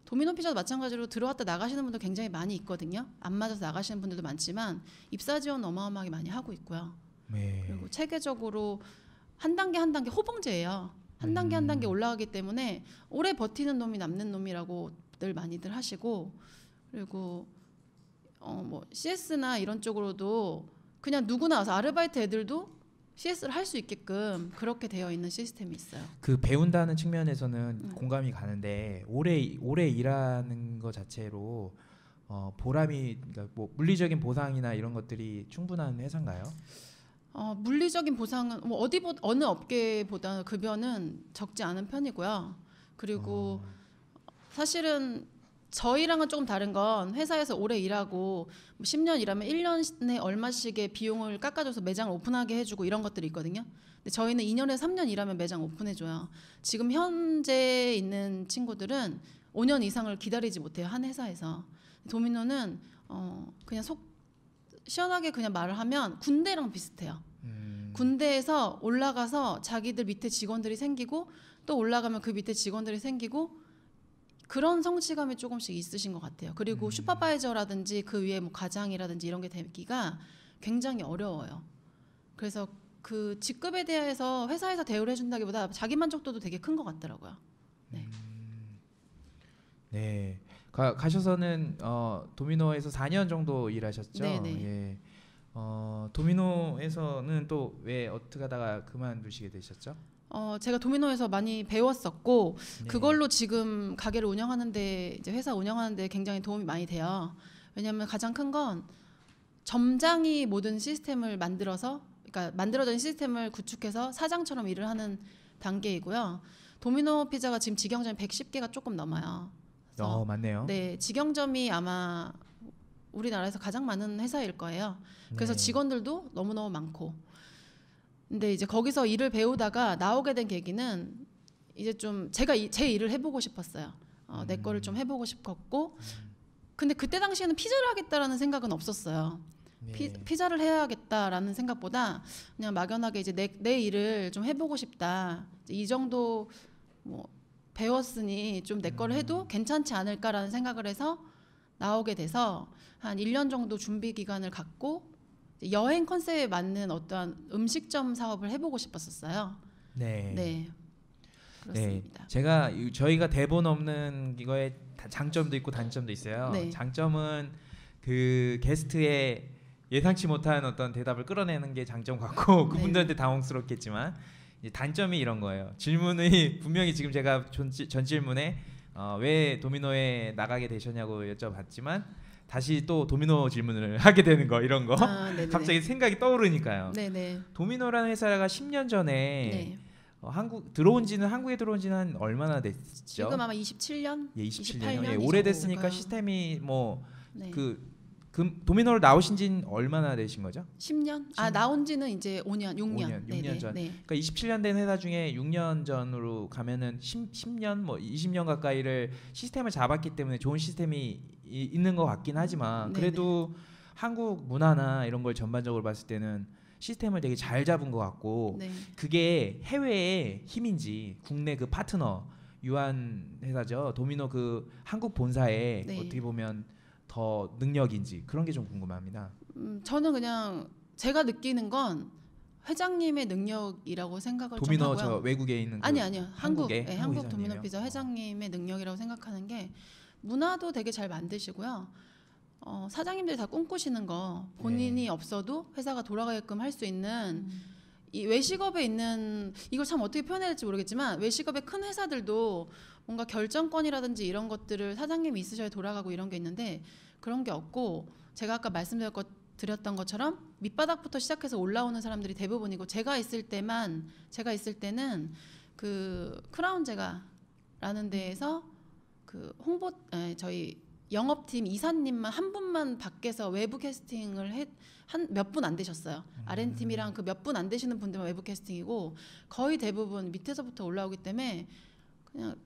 도미노 피자도 마찬가지로 들어왔다 나가시는 분들 굉장히 많이 있거든요. 안 맞아서 나가시는 분들도 많지만 입사 지원 어마어마하게 많이 하고 있고요. 네. 그리고 체계적으로 한 단계 한 단계 호봉제예요. 한 단계 한 단계 올라가기 때문에 오래 버티는 놈이 남는 놈이라고들 많이들 하시고, 그리고 뭐 CS나 이런 쪽으로도 그냥 누구나 와서 아르바이트 애들도 CS를 할 수 있게끔 그렇게 되어 있는 시스템이 있어요. 그 배운다는 측면에서는 공감이 가는데 오래 일하는 것 자체로 보람이, 그러니까 뭐 물리적인 보상이나 이런 것들이 충분한 회사인가요? 물리적인 보상은 뭐 어느 업계보다 급여는 적지 않은 편이고요. 그리고 사실은 저희랑은 조금 다른 건 회사에서 오래 일하고 10년 일하면 1년에 얼마씩의 비용을 깎아줘서 매장을 오픈하게 해주고 이런 것들이 있거든요. 근데 저희는 2년에서 3년 일하면 매장 오픈해줘요. 지금 현재 있는 친구들은 5년 이상을 기다리지 못해요, 한 회사에서. 도미노는 그냥 속 시원하게 그냥 말을 하면 군대랑 비슷해요. 군대에서 올라가서 자기들 밑에 직원들이 생기고 또 올라가면 그 밑에 직원들이 생기고 그런 성취감이 조금씩 있으신 것 같아요. 그리고 슈퍼바이저라든지 그 위에 뭐 과장이라든지 이런 게 되기가 굉장히 어려워요. 그래서 그 직급에 대해서 회사에서 대우를 해준다기보다 자기 만족도도 되게 큰 것 같더라고요. 네. 네. 가셔서는 도미노에서 4년 정도 일하셨죠? 네네. 예. 도미노에서는 또 왜 어떻게 하다가 그만두시게 되셨죠? 제가 도미노에서 많이 배웠었고 네. 그걸로 지금 가게를 운영하는데, 이제 회사 운영하는데 굉장히 도움이 많이 돼요. 왜냐하면 가장 큰 건 점장이 모든 시스템을 그러니까 만들어진 시스템을 구축해서 사장처럼 일을 하는 단계이고요. 도미노 피자가 지금 직영점이 110개가 조금 넘어요. 맞네요. 네, 직영점이 아마 우리나라에서 가장 많은 회사일 거예요. 그래서 네. 직원들도 너무너무 많고. 근데 이제 거기서 일을 배우다가 나오게 된 계기는 이제 좀 제가 제 일을 해보고 싶었어요. 내 거를 좀 해보고 싶었고, 근데 그때 당시에는 피자를 하겠다라는 생각은 없었어요. 네. 피자를 해야겠다라는 생각보다 그냥 막연하게 이제 내 일을 좀 해보고 싶다. 이 정도 뭐 배웠으니 좀 내 거를 해도 괜찮지 않을까라는 생각을 해서 나오게 돼서 한 1년 정도 준비 기간을 갖고 여행 컨셉에 맞는 어떠한 음식점 사업을 해보고 싶었었어요. 네. 네, 그렇습니다. 네. 저희가 대본 없는 이거에 장점도 있고 단점도 있어요. 네. 장점은 그 게스트의 예상치 못한 어떤 대답을 끌어내는 게 장점 같고 그분들한테 당황스럽겠지만, 이제 단점이 이런 거예요. 질문이 분명히 지금 제가 전 질문에 왜 도미노에 나가게 되셨냐고 여쭤봤지만 다시 또 도미노 질문을 하게 되는 거 이런 거 네네네. 갑자기 생각이 떠오르니까요. 네네. 도미노라는 회사가 10년 전에 네. 한국에 들어온 지는 한 얼마나 됐죠? 지금 아마 27년, 예, 27년. 28년 예, 이 오래됐으니까 정도 시스템이 뭐 네. 도미노를 나오신 지는 얼마나 되신 거죠? 10년? 아 나온 지는 이제 5년, 6년. 6년 전. 네. 그러니까 27년 된 회사 중에 6년 전으로 가면은 10년 뭐 20년 가까이를 시스템을 잡았기 때문에 좋은 시스템이 있는 것 같긴 하지만 그래도 한국 문화나 이런 걸 전반적으로 봤을 때는 시스템을 되게 잘 잡은 것 같고 네. 그게 해외의 힘인지 국내 그 파트너 유한 회사죠. 도미노 그 한국 본사에 네. 어떻게 보면 더 능력인지 그런 게 좀 궁금합니다. 저는 그냥 제가 느끼는 건 회장님의 능력이라고 생각을 좀 도미노 하고요. 저 외국에 있는 그 아니요. 한국의 한국 회사님이요? 도미노 피자 회장님의 능력이라고 생각하는 게 문화도 되게 잘 만드시고요. 사장님들이 다 꿈꾸시는 거 본인이 없어도 회사가 돌아가게끔 할 수 있는 이 외식업에 있는 이걸 참 어떻게 표현해야 될지 모르겠지만 외식업의 큰 회사들도 뭔가 결정권이라든지 이런 것들을 사장님이 있으셔야 돌아가고 이런 게 있는데 그런 게 없고 제가 아까 말씀드렸던 것처럼 밑바닥부터 시작해서 올라오는 사람들이 대부분이고 제가 있을 때는 그 크라운 제가라는 데에서 그 저희 영업팀 이사님만 한 분만 밖에서 외부 캐스팅을 한 몇 분 안 되셨어요. R&D팀이랑 그 몇 분 안 되시는 분들만 외부 캐스팅이고 거의 대부분 밑에서부터 올라오기 때문에 그냥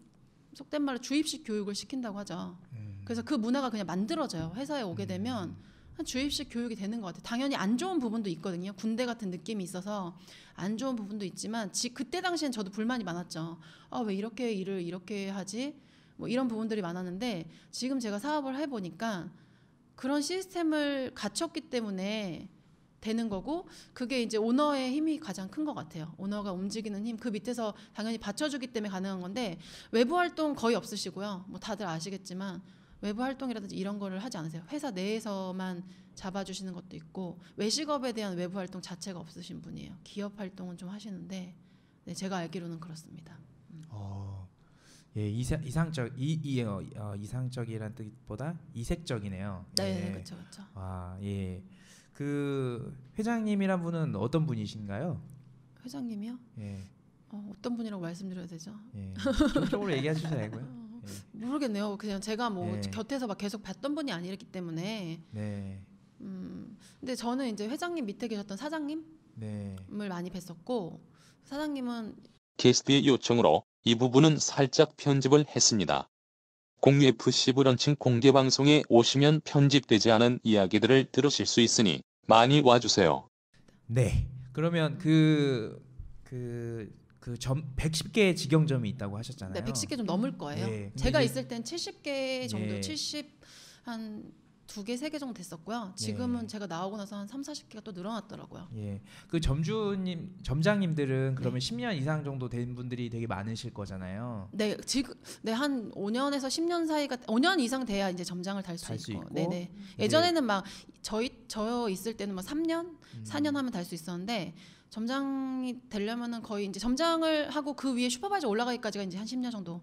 속된 말로 주입식 교육을 시킨다고 하죠. 그래서 그 문화가 그냥 만들어져요. 회사에 오게 되면 주입식 교육이 되는 것 같아요. 당연히 안 좋은 부분도 있거든요. 군대 같은 느낌이 있어서 안 좋은 부분도 있지만 그때 당시엔 저도 불만이 많았죠. 왜 이렇게 일을 이렇게 하지? 뭐 이런 부분들이 많았는데 지금 제가 사업을 해보니까 그런 시스템을 갖췄기 때문에 되는 거고 그게 이제 오너의 힘이 가장 큰 것 같아요. 오너가 움직이는 힘, 그 밑에서 당연히 받쳐주기 때문에 가능한 건데 외부 활동 거의 없으시고요. 뭐 다들 아시겠지만 외부 활동이라든지 이런 거를 하지 않으세요. 회사 내에서만 잡아주시는 것도 있고 외식업에 대한 외부 활동 자체가 없으신 분이에요. 기업 활동은 좀 하시는데 네, 제가 알기로는 그렇습니다. 예, 이상적이란 뜻보다 이색적이네요. 네, 예. 그렇죠. 아, 예. 그 회장님이란 분은 어떤 분이신가요? 회장님이요? 예. 어떤 분이라고 말씀드려야 되죠? 예. 개인적으로 얘기해 주셔도 되고요. 예. 모르겠네요. 그냥 제가 뭐 네. 곁에서 막 계속 봤던 분이 아니기 때문에. 네. 근데 저는 이제 회장님 밑에 계셨던 사장님을 네. 많이 뵀었고 사장님은 게스트의 요청으로 이 부분은 살짝 편집을 했습니다. 공유 FC 브런칭 공개 방송에 오시면 편집되지 않은 이야기들을 들으실 수 있으니 많이 와주세요. 네. 그러면 그 110개 직영점이 있다고 하셨잖아요. 네, 110개 좀 넘을 거예요. 네, 근데 제가 이제- 있을 땐 70개 정도, 예. 70한 2개, 3개 정도 됐었고요. 지금은 제가 나오고 나서 한 3, 40개가 또 늘어났더라고요. 예. 그 점장님들은 그러면 10년 이상 정도 된 분들이 되게 많으실 거잖아요. 네, 지금 한 5년에서 10년 사이가 5년 이상 돼야 이제 점장을 달 수 수 있고. 있고. 네네. 예전에는 막 저 있을 때는 막 3년, 4년 하면 달 수 있었는데 점장이 되려면은 거의 이제 점장을 하고 그 위에 슈퍼바이저 올라가기까지가 이제 한 10년 정도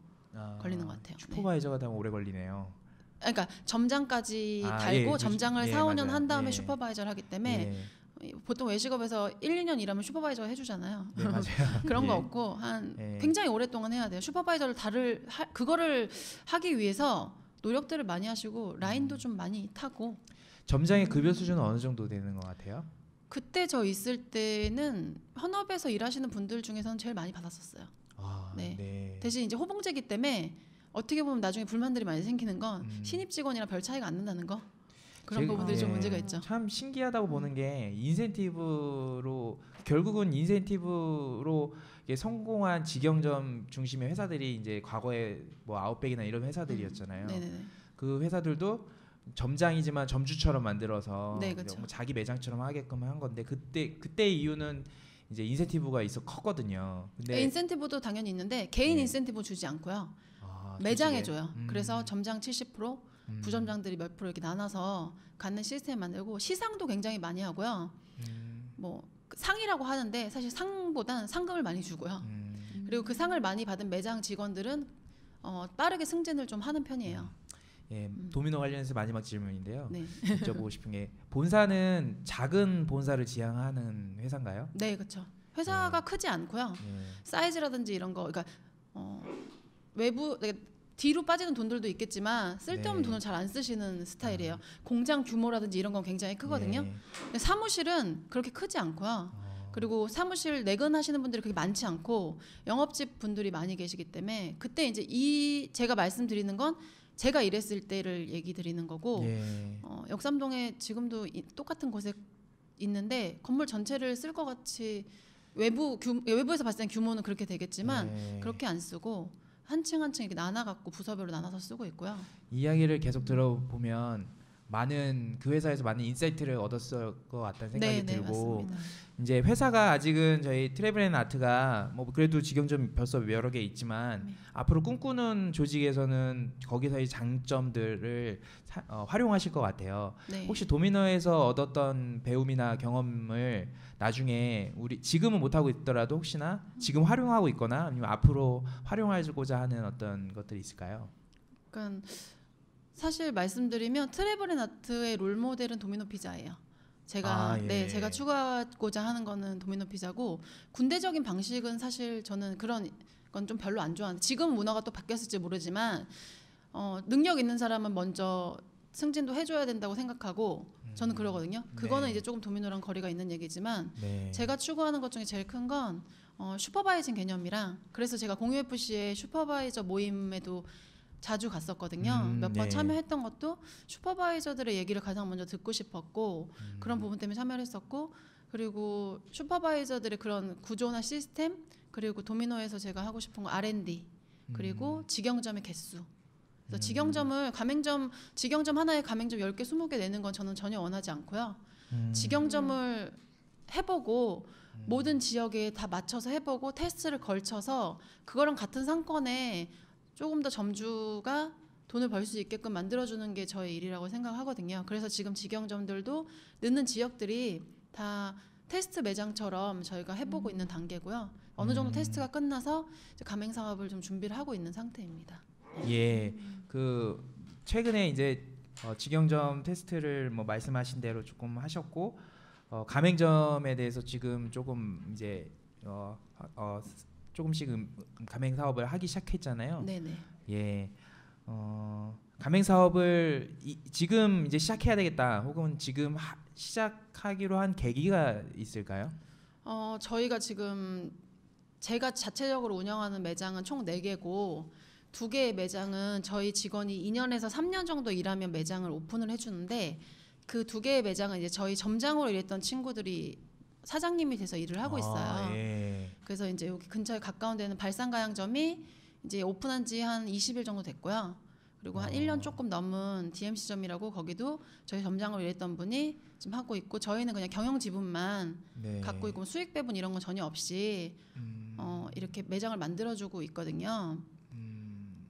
걸리는 것 같아요. 네. 슈퍼바이저가 되면 오래 걸리네요. 그러니까 점장까지 아, 달고 예, 점장을 예, 4, 5년 맞아요. 한 다음에 예. 슈퍼바이저를 하기 때문에 예. 보통 외식업에서 1, 2년 일하면 슈퍼바이저 해주잖아요. 네, 맞아요. 그런 거 예. 없고 한 예. 굉장히 오랫동안 해야 돼요. 슈퍼바이저를 그거를 하기 위해서 노력들을 많이 하시고 라인도 좀 많이 타고. 점장의 급여 수준은 어느 정도 되는 것 같아요? 그때 저 있을 때는 현업에서 일하시는 분들 중에서는 제일 많이 받았었어요. 아, 네. 네. 대신 이제 호봉제기 때문에 어떻게 보면 나중에 불만들이 많이 생기는 건 신입 직원이랑 별 차이가 안 난다는 거. 그런 부분들이 좀 문제가 있죠. 참 신기하다고 보는 게 인센티브로 결국은 인센티브로 이게 성공한 직영점 중심의 회사들이 이제 과거에 뭐 아웃백이나 이런 회사들이었잖아요. 네네네. 그 회사들도 점장이지만 점주처럼 만들어서 네, 그렇죠. 뭐 자기 매장처럼 하게끔 한 건데 그때 이유는 이제 인센티브가 있어 컸거든요. 근데 인센티브도 당연히 있는데 개인 네. 인센티브 주지 않고요. 아, 매장에 솔직히. 줘요. 그래서 점장 70%, 부점장들이 몇 프로 이렇게 나눠서 갖는 시스템 만들고 시상도 굉장히 많이 하고요. 뭐 상이라고 하는데 사실 상보단 상금을 많이 주고요. 그리고 그 상을 많이 받은 매장 직원들은 빠르게 승진을 좀 하는 편이에요. 예, 도미노 관련해서 마지막 질문인데요. 네. 여쭤보고 싶은 게 본사는 작은 본사를 지향하는 회사인가요? 네, 그렇죠. 회사가 크지 않고요. 예. 사이즈라든지 이런 거, 그러니까 외부 뒤로 빠지는 돈들도 있겠지만 쓸데없는 네. 돈을 잘 안 쓰시는 스타일이에요. 공장 규모라든지 이런 건 굉장히 크거든요. 예. 근데 사무실은 그렇게 크지 않고요. 그리고 사무실 내근하시는 분들이 그렇게 많지 않고 영업직 분들이 많이 계시기 때문에 그때 이제 제가 말씀드리는 건 제가 일했을 때를 얘기 드리는 거고 예. 역삼동에 지금도 똑같은 곳에 있는데 건물 전체를 쓸 것 같이 외부에서 봤을 땐 규모는 그렇게 되겠지만 예. 그렇게 안 쓰고 한 층 한 층 이렇게 나눠갖고 부서별로 나눠서 쓰고 있고요. 이야기를 계속 들어보면 많은 그 회사에서 많은 인사이트를 얻었을 것 같다는 생각이 네, 들고 맞습니다. 이제 회사가 아직은 저희 트래블앤아트가 뭐 그래도 직영점 벌써 여러 개 있지만 네. 앞으로 꿈꾸는 조직에서는 거기서의 장점들을 활용하실 것 같아요. 네. 혹시 도미노에서 얻었던 배움이나 경험을 나중에 우리 지금은 못 하고 있더라도 혹시나 지금 활용하고 있거나 아니면 앞으로 활용하고자 하는 어떤 것들이 있을까요? 그러니까 사실 말씀드리면 트래블앤아트의 롤 모델은 도미노 피자예요. 제가 예. 제가 추구하고자 하는 거는 도미노 피자고 군대적인 방식은 사실 저는 그런 건 좀 별로 안 좋아하는데 지금 문화가 또 바뀌었을지 모르지만 능력 있는 사람은 먼저 승진도 해줘야 된다고 생각하고 저는 그러거든요. 그거는 네. 이제 조금 도미노랑 거리가 있는 얘기지만 네. 제가 추구하는 것 중에 제일 큰 건 슈퍼바이징 개념이랑 그래서 제가 공유FC의 슈퍼바이저 모임에도 자주 갔었거든요. 몇 번 네. 참여했던 것도 슈퍼바이저들의 얘기를 가장 먼저 듣고 싶었고 그런 부분 때문에 참여를 했었고 그리고 슈퍼바이저들의 그런 구조나 시스템 그리고 도미노에서 제가 하고 싶은 거 R&D 그리고 직영점의 개수 그래서 직영점을 직영점 하나에 가맹점 10개 20개 내는 건 저는 전혀 원하지 않고요. 직영점을 해보고 모든 지역에 다 맞춰서 해보고 테스트를 걸쳐서 그거랑 같은 상권에 조금 더 점주가 돈을 벌 수 있게끔 만들어주는 게 저의 일이라고 생각하거든요. 그래서 지금 직영점들도 넣는 지역들이 다 테스트 매장처럼 저희가 해보고 있는 단계고요. 어느 정도 테스트가 끝나서 이제 가맹 사업을 좀 준비를 하고 있는 상태입니다. 예, 그 최근에 이제 직영점 테스트를 뭐 말씀하신 대로 조금 하셨고 가맹점에 대해서 지금 조금 이제 조금씩 가맹 사업을 하기 시작했잖아요. 네네. 예, 가맹 사업을 지금 이제 시작해야 되겠다, 혹은 지금 시작하기로 한 계기가 있을까요? 저희가 지금 제가 자체적으로 운영하는 매장은 총 4개고 2개의 매장은 저희 직원이 2년에서 3년 정도 일하면 매장을 오픈을 해주는데 그 2개의 매장은 이제 저희 점장으로 일했던 친구들이 사장님이 돼서 일을 하고 있어요. 예. 그래서 이제 여기 근처에 가까운 데는 발산가양점이 이제 오픈한 지 한 20일 정도 됐고요. 그리고 한 1년 조금 넘은 DMC점이라고 거기도 저희 점장으로 일했던 분이 지금 하고 있고 저희는 그냥 경영 지분만 네. 갖고 있고 수익 배분 이런 건 전혀 없이 이렇게 매장을 만들어주고 있거든요.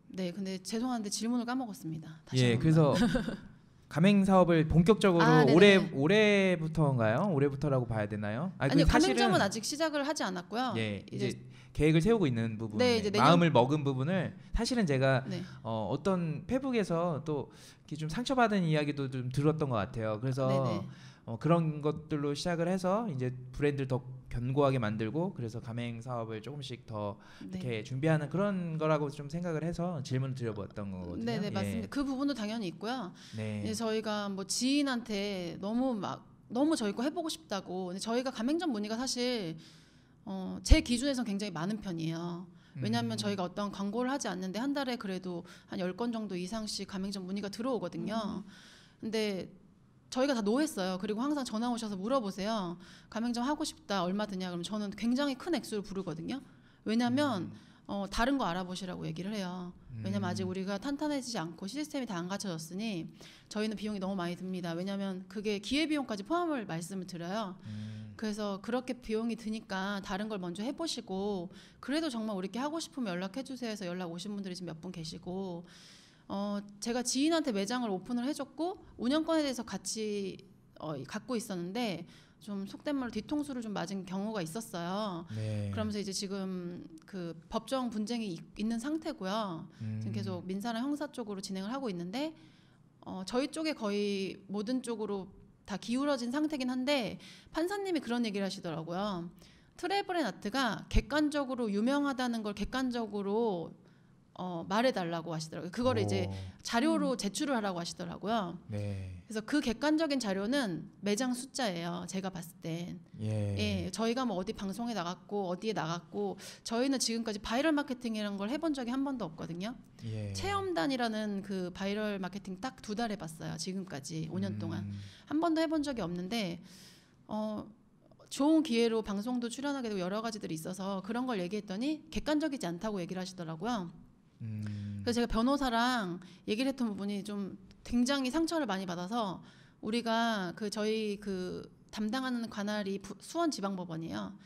네, 근데 죄송한데 질문을 까먹었습니다. 다시 예, 한 번만. 그래서 가맹 사업을 본격적으로 네네. 올해부터인가요? 올해부터라고 봐야 되나요? 아니요, 그 가맹점은 아직 시작을 하지 않았고요. 예, 이제 계획을 세우고 있는 부분, 네, 이제 마음을 먹은 부분을 사실은 제가 네. 어떤 페북에서 또 이렇게 좀 상처받은 이야기도 좀 들었던 것 같아요. 그래서 네네. 그런 것들로 시작을 해서 이제 브랜드를 더 견고하게 만들고 그래서 가맹 사업을 조금씩 더 네. 이렇게 준비하는 그런 거라고 좀 생각을 해서 질문을 드려봤던 거거든요. 네네, 예. 맞습니다. 그 부분도 당연히 있고요. 네. 이제 저희가 뭐 지인한테 너무 저희 거 해보고 싶다고. 근데 저희가 가맹점 문의가 사실 제 기준에선 굉장히 많은 편이에요. 왜냐하면 저희가 어떤 광고를 하지 않는데 한 달에 그래도 한 10건 정도 이상씩 가맹점 문의가 들어오거든요. 근데 저희가 다 노했어요. 그리고 항상 전화 오셔서 물어보세요. 가맹점 하고 싶다, 얼마 드냐? 그러면 저는 굉장히 큰 액수를 부르거든요. 왜냐하면 다른 거 알아보시라고 얘기를 해요. 왜냐면 아직 우리가 탄탄해지지 않고 시스템이 다 안 갖춰졌으니 저희는 비용이 너무 많이 듭니다. 왜냐면 그게 기회비용까지 포함을 말씀을 드려요. 그래서 그렇게 비용이 드니까 다른 걸 먼저 해보시고 그래도 정말 우리 이렇게 하고 싶으면 연락해주세요 해서 연락 오신 분들이 지금 몇 분 계시고 제가 지인한테 매장을 오픈을 해줬고 운영권에 대해서 같이 갖고 있었는데 좀 속된 말로 뒤통수를 좀 맞은 경우가 있었어요. 네. 그러면서 이제 지금 그 법정 분쟁이 있는 상태고요. 지금 계속 민사랑 형사 쪽으로 진행을 하고 있는데 저희 쪽에 거의 모든 쪽으로 다 기울어진 상태긴 한데 판사님이 그런 얘기를 하시더라고요. 트래블 앤 아트가 객관적으로 유명하다는 걸 객관적으로 말해달라고 하시더라고요. 그거를 이제 자료로 제출을 하라고 하시더라고요. 네. 그래서 그 객관적인 자료는 매장 숫자예요. 제가 봤을 땐. 예. 예, 저희가 뭐 어디 방송에 나갔고 어디에 나갔고 저희는 지금까지 바이럴 마케팅이라는 걸 해본 적이 한 번도 없거든요. 예. 체험단이라는 그 바이럴 마케팅 딱 2달 해봤어요. 지금까지 5년 동안 한 번도 해본 적이 없는데 좋은 기회로 방송도 출연하게 되고 여러 가지들이 있어서 그런 걸 얘기했더니 객관적이지 않다고 얘기를 하시더라고요. 그래서 제가 변호사랑 얘기를 했던 부분이 좀 굉장히 상처를 많이 받아서 우리가 저희 담당하는 관할이 수원지방법원이에요.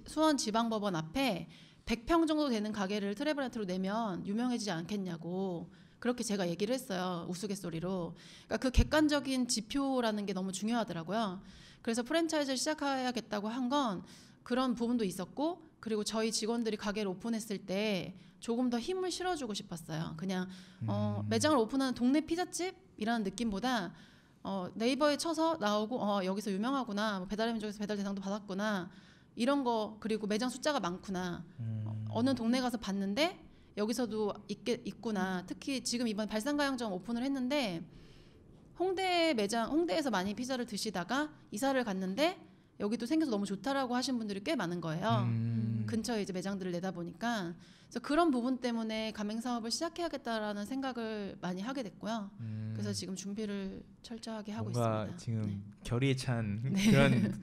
수원지방법원 앞에 100평 정도 되는 가게를 트래블 아트로 내면 유명해지지 않겠냐고 그렇게 제가 얘기를 했어요. 우스갯소리로. 그러니까 그 객관적인 지표라는 게 너무 중요하더라고요. 그래서 프랜차이즈를 시작해야겠다고 한 건 그런 부분도 있었고 그리고 저희 직원들이 가게를 오픈했을 때 조금 더 힘을 실어주고 싶었어요. 그냥 매장을 오픈하는 동네 피자집이라는 느낌보다 네이버에 쳐서 나오고 여기서 유명하구나, 뭐 배달의 민족에서 배달 대상도 받았구나 이런 거 그리고 매장 숫자가 많구나 어느 동네 가서 봤는데 여기서도 있구나. 특히 지금 이번 발상가양점 오픈을 했는데 홍대에서 많이 피자를 드시다가 이사를 갔는데 여기도 생겨서 너무 좋다라고 하신 분들이 꽤 많은 거예요. 근처에 이제 매장들을 내다 보니까 그래서 그런 부분 때문에 가맹 사업을 시작해야겠다라는 생각을 많이 하게 됐고요. 그래서 지금 준비를 철저하게 하고 뭔가 있습니다. 지금 네. 결의에 찬 그런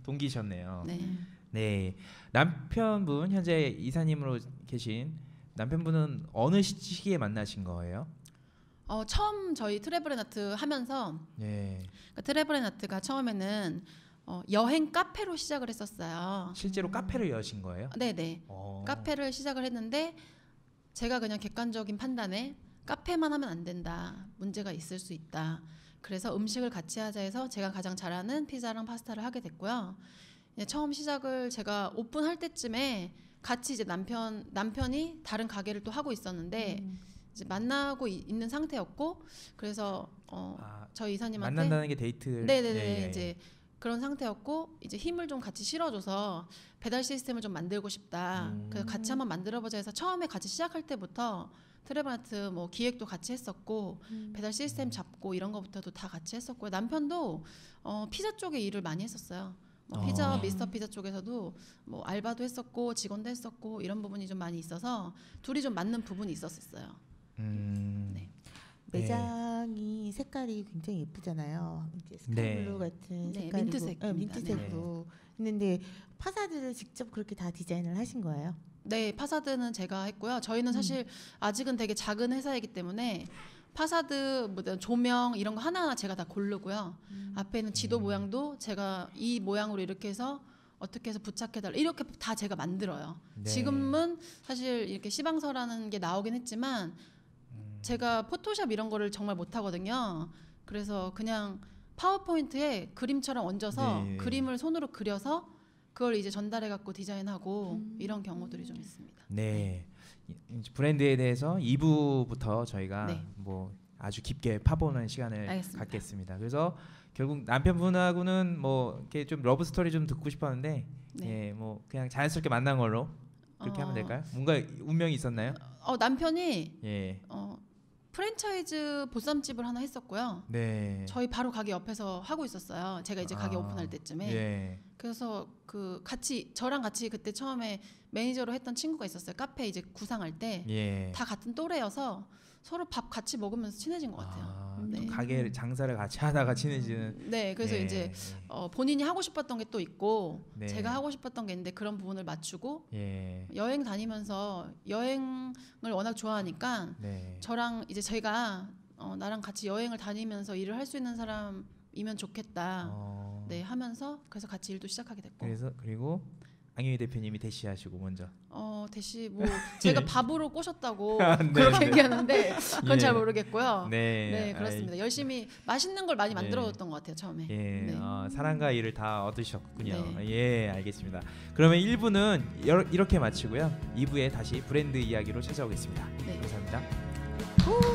동기셨네요. 네. 네. 남편분 현재 이사님으로 계신 남편분은 어느 시기에 만나신 거예요? 처음 저희 트래블 앤 아트 하면서 네. 그러니까 트래블 앤 아트가 처음에는 여행 카페로 시작을 했었어요. 실제로 카페를 여신 거예요? 네네. 카페를 시작을 했는데 제가 그냥 객관적인 판단에 카페만 하면 안 된다. 문제가 있을 수 있다. 그래서 음식을 같이 하자 해서 제가 가장 잘하는 피자랑 파스타를 하게 됐고요. 처음 시작을 제가 오픈할 때쯤에 같이 이제 남편이 다른 가게를 또 하고 있었는데 이제 만나고 있는 상태였고 그래서 저희 이사님한테 만난다는 게 데이트를 네네네 예. 이제 그런 상태였고 이제 힘을 좀 같이 실어줘서 배달 시스템을 좀 만들고 싶다. 그래서 같이 한번 만들어보자 해서 처음에 같이 시작할 때부터 트래블 아트 뭐 기획도 같이 했었고 배달 시스템 잡고 이런 거부터도 다 같이 했었고요. 남편도 피자 쪽에 일을 많이 했었어요. 피자 미스터 피자 쪽에서도 뭐 알바도 했었고 직원도 했었고 이런 부분이 좀 많이 있어서 둘이 좀 맞는 부분이 있었어요. 네. 매장이 색깔이 굉장히 예쁘잖아요. 이제 스카이블루 같은 네, 색깔이고 민트색입니다. 민트색으로 있는데 파사드를 직접 그렇게 다 디자인을 하신 거예요? 네, 파사드는 제가 했고요. 저희는 사실 아직은 되게 작은 회사이기 때문에 파사드, 뭐 조명 이런 거 하나하나 제가 다 고르고요. 앞에 있는 지도 모양도 제가 이 모양으로 이렇게 해서 어떻게 해서 부착해달라 이렇게 다 제가 만들어요. 네. 지금은 사실 이렇게 시방서라는 게 나오긴 했지만 제가 포토샵 이런 거를 정말 못하거든요. 그래서 그냥 파워포인트에 그림처럼 얹어서 네. 그림을 손으로 그려서 그걸 이제 전달해 갖고 디자인하고 이런 경우들이 좀 있습니다. 네. 브랜드에 대해서 2부부터 저희가 네. 뭐 아주 깊게 파보는 시간을 알겠습니다. 갖겠습니다. 그래서 결국 남편분하고는 뭐 이렇게 좀 러브 스토리 좀 듣고 싶었는데 네. 예, 뭐 그냥 자연스럽게 만난 걸로 그렇게 하면 될까요? 뭔가 운명이 있었나요? 남편이 예. 프랜차이즈 보쌈집을 하나 했었고요. 네. 저희 바로 가게 옆에서 하고 있었어요. 제가 이제 가게 오픈할 때쯤에. 예. 그래서 저랑 같이 그때 처음에 매니저로 했던 친구가 있었어요. 카페 이제 구상할 때. 예. 다 같은 또래여서 서로 밥 같이 먹으면서 친해진 것 같아요. 네. 가게 장사를 같이 하다가 친해지는. 네, 그래서 예. 이제 본인이 하고 싶었던 게 또 있고 네. 제가 하고 싶었던 게 있는데 그런 부분을 맞추고 예. 여행 다니면서 여행을 워낙 좋아하니까 네. 저랑 이제 제가 나랑 같이 여행을 다니면서 일을 할 수 있는 사람이면 좋겠다. 네, 하면서 그래서 같이 일도 시작하게 됐고. 그리고 안유희 대표님이 대시하시고 먼저. 대시 뭐 제가 밥으로 꼬셨다고 네, 그렇게 네. 얘기하는데 그건 예. 잘 모르겠고요. 네, 네, 그렇습니다. 열심히 맛있는 걸 많이 예. 만들어줬던 것 같아요 처음에. 예, 네. 사랑과 일을 다 얻으셨군요. 네. 예, 알겠습니다. 그러면 1부는 이렇게 마치고요. 2부에 다시 브랜드 이야기로 찾아오겠습니다. 네. 감사합니다. 후.